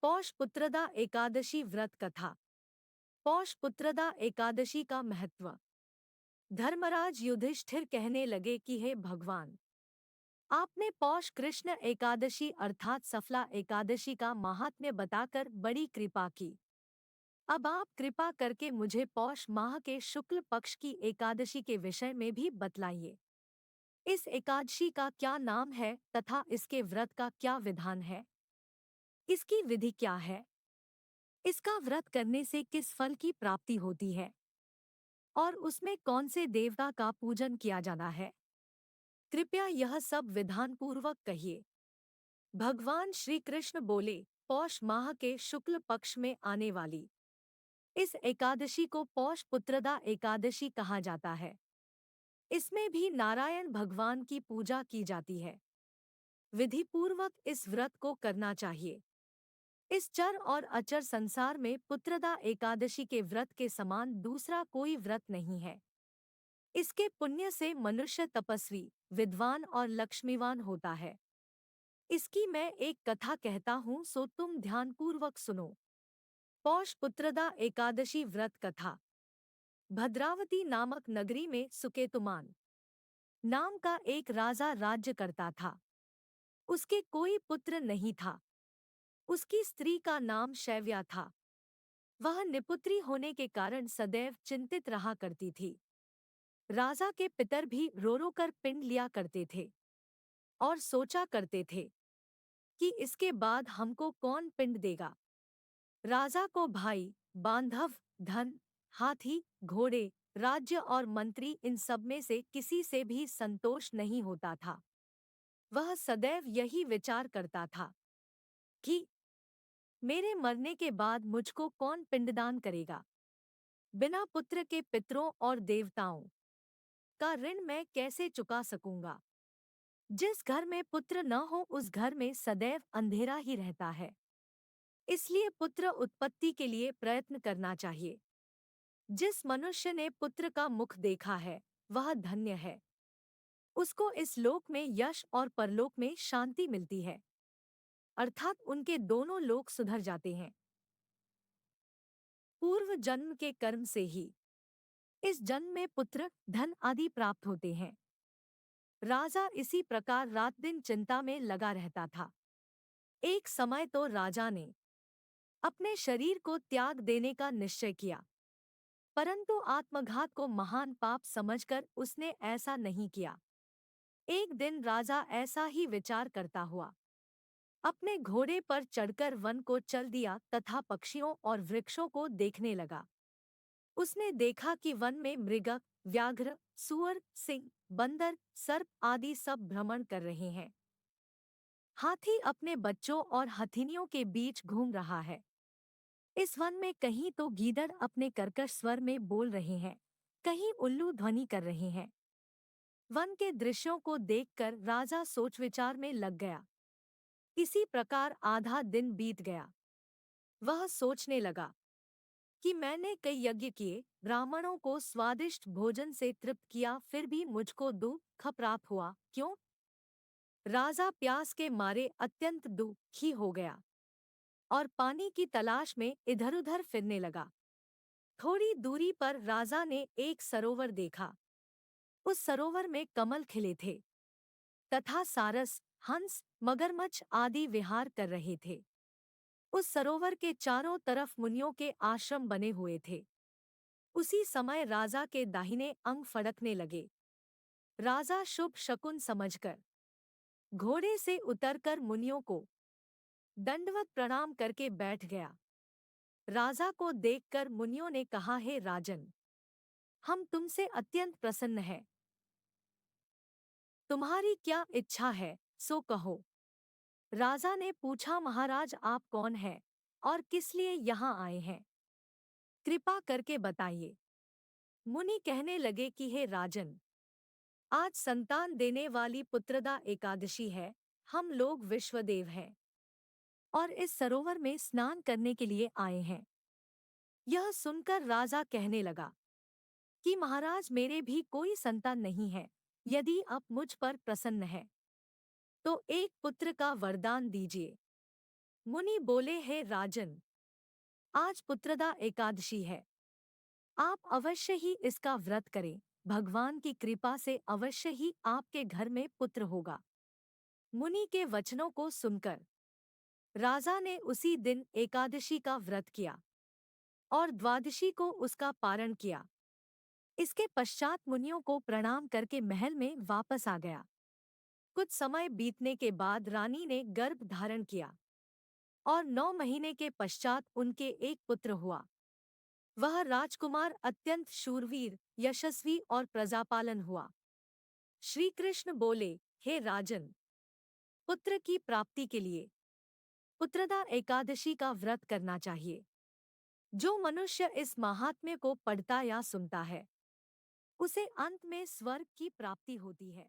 पौष पुत्रदा एकादशी व्रत कथा। पौष पुत्रदा एकादशी का महत्व। धर्मराज युधिष्ठिर कहने लगे कि हे भगवान, आपने पौष कृष्ण एकादशी अर्थात सफला एकादशी का महात्म्य बताकर बड़ी कृपा की। अब आप कृपा करके मुझे पौष माह के शुक्ल पक्ष की एकादशी के विषय में भी बतलाइए। इस एकादशी का क्या नाम है तथा इसके व्रत का क्या विधान है? इसकी विधि क्या है? इसका व्रत करने से किस फल की प्राप्ति होती है और उसमें कौन से देवता का पूजन किया जाना है? कृपया यह सब विधान पूर्वक कहिए। भगवान श्री कृष्ण बोले, पौष माह के शुक्ल पक्ष में आने वाली इस एकादशी को पौष पुत्रदा एकादशी कहा जाता है। इसमें भी नारायण भगवान की पूजा की जाती है। विधि पूर्वक इस व्रत को करना चाहिए। इस चर और अचर संसार में पुत्रदा एकादशी के व्रत के समान दूसरा कोई व्रत नहीं है। इसके पुण्य से मनुष्य तपस्वी, विद्वान और लक्ष्मीवान होता है। इसकी मैं एक कथा कहता हूँ, सो तुम ध्यानपूर्वक सुनो। पौष पुत्रदा एकादशी व्रत कथा। भद्रावती नामक नगरी में सुकेतुमान नाम का एक राजा राज्य करता था। उसके कोई पुत्र नहीं था। उसकी स्त्री का नाम शैव्या था। वह निपुत्री होने के कारण सदैव चिंतित रहा करती थी। राजा के पितर भी रो रो कर पिंड लिया करते थे और सोचा करते थे कि इसके बाद हमको कौन पिंड देगा। राजा को भाई, बांधव, धन, हाथी, घोड़े, राज्य और मंत्री इन सब में से किसी से भी संतोष नहीं होता था। वह सदैव यही विचार करता था कि मेरे मरने के बाद मुझको कौन पिंडदान करेगा। बिना पुत्र के पितरों और देवताओं का ऋण मैं कैसे चुका सकूंगा। जिस घर में पुत्र न हो उस घर में सदैव अंधेरा ही रहता है। इसलिए पुत्र उत्पत्ति के लिए प्रयत्न करना चाहिए। जिस मनुष्य ने पुत्र का मुख देखा है वह धन्य है। उसको इस लोक में यश और परलोक में शांति मिलती है, अर्थात उनके दोनों लोक सुधर जाते हैं। पूर्व जन्म के कर्म से ही इस जन्म में पुत्र, धन आदि प्राप्त होते हैं। राजा इसी प्रकार रात दिन चिंता में लगा रहता था। एक समय तो राजा ने अपने शरीर को त्याग देने का निश्चय किया, परंतु आत्मघात को महान पाप समझकर उसने ऐसा नहीं किया। एक दिन राजा ऐसा ही विचार करता हुआ अपने घोड़े पर चढ़कर वन को चल दिया तथा पक्षियों और वृक्षों को देखने लगा। उसने देखा कि वन में मृग, व्याघ्र, सूअर, सिंह, बंदर, सर्प आदि सब भ्रमण कर रहे हैं। हाथी अपने बच्चों और हथिनियों के बीच घूम रहा है। इस वन में कहीं तो गीदड़ अपने कर्कश स्वर में बोल रहे हैं, कहीं उल्लू ध्वनि कर रहे हैं। वन के दृश्यों को देखकर राजा सोच विचार में लग गया। इसी प्रकार आधा दिन बीत गया। वह सोचने लगा कि मैंने कई यज्ञ किए, ब्राह्मणों को स्वादिष्ट भोजन से तृप्त किया, फिर भी मुझको दुख प्राप्त हुआ क्यों? राजा प्यास के मारे अत्यंत दुखी हो गया और पानी की तलाश में इधर-उधर फिरने लगा। थोड़ी दूरी पर राजा ने एक सरोवर देखा। उस सरोवर में कमल खिले थे तथा सारस, हंस, मगरमच्छ आदि विहार कर रहे थे। उस सरोवर के चारों तरफ मुनियों के आश्रम बने हुए थे। उसी समय राजा के दाहिने अंग फड़कने लगे। राजा शुभ शकुन समझकर घोड़े से उतरकर मुनियों को दंडवत प्रणाम करके बैठ गया। राजा को देखकर मुनियों ने कहा, हे राजन, हम तुमसे अत्यंत प्रसन्न हैं। तुम्हारी क्या इच्छा है सो कहो। राजा ने पूछा, महाराज आप कौन हैं और किस लिए यहाँ आए हैं? कृपा करके बताइए। मुनि कहने लगे कि हे राजन, आज संतान देने वाली पुत्रदा एकादशी है। हम लोग विश्वदेव हैं और इस सरोवर में स्नान करने के लिए आए हैं। यह सुनकर राजा कहने लगा कि महाराज मेरे भी कोई संतान नहीं है। यदि आप मुझ पर प्रसन्न हैं तो एक पुत्र का वरदान दीजिए। मुनि बोले, हे राजन, आज पुत्रदा एकादशी है। आप अवश्य ही इसका व्रत करें। भगवान की कृपा से अवश्य ही आपके घर में पुत्र होगा। मुनि के वचनों को सुनकर राजा ने उसी दिन एकादशी का व्रत किया और द्वादशी को उसका पारण किया। इसके पश्चात मुनियों को प्रणाम करके महल में वापस आ गया। कुछ समय बीतने के बाद रानी ने गर्भ धारण किया और 9 महीने के पश्चात उनके एक पुत्र हुआ। वह राजकुमार अत्यंत शूरवीर, यशस्वी और प्रजापालन हुआ। श्री कृष्ण बोले, हे राजन, पुत्र की प्राप्ति के लिए पुत्रदा एकादशी का व्रत करना चाहिए। जो मनुष्य इस महात्म्य को पढ़ता या सुनता है, उसे अंत में स्वर्ग की प्राप्ति होती है।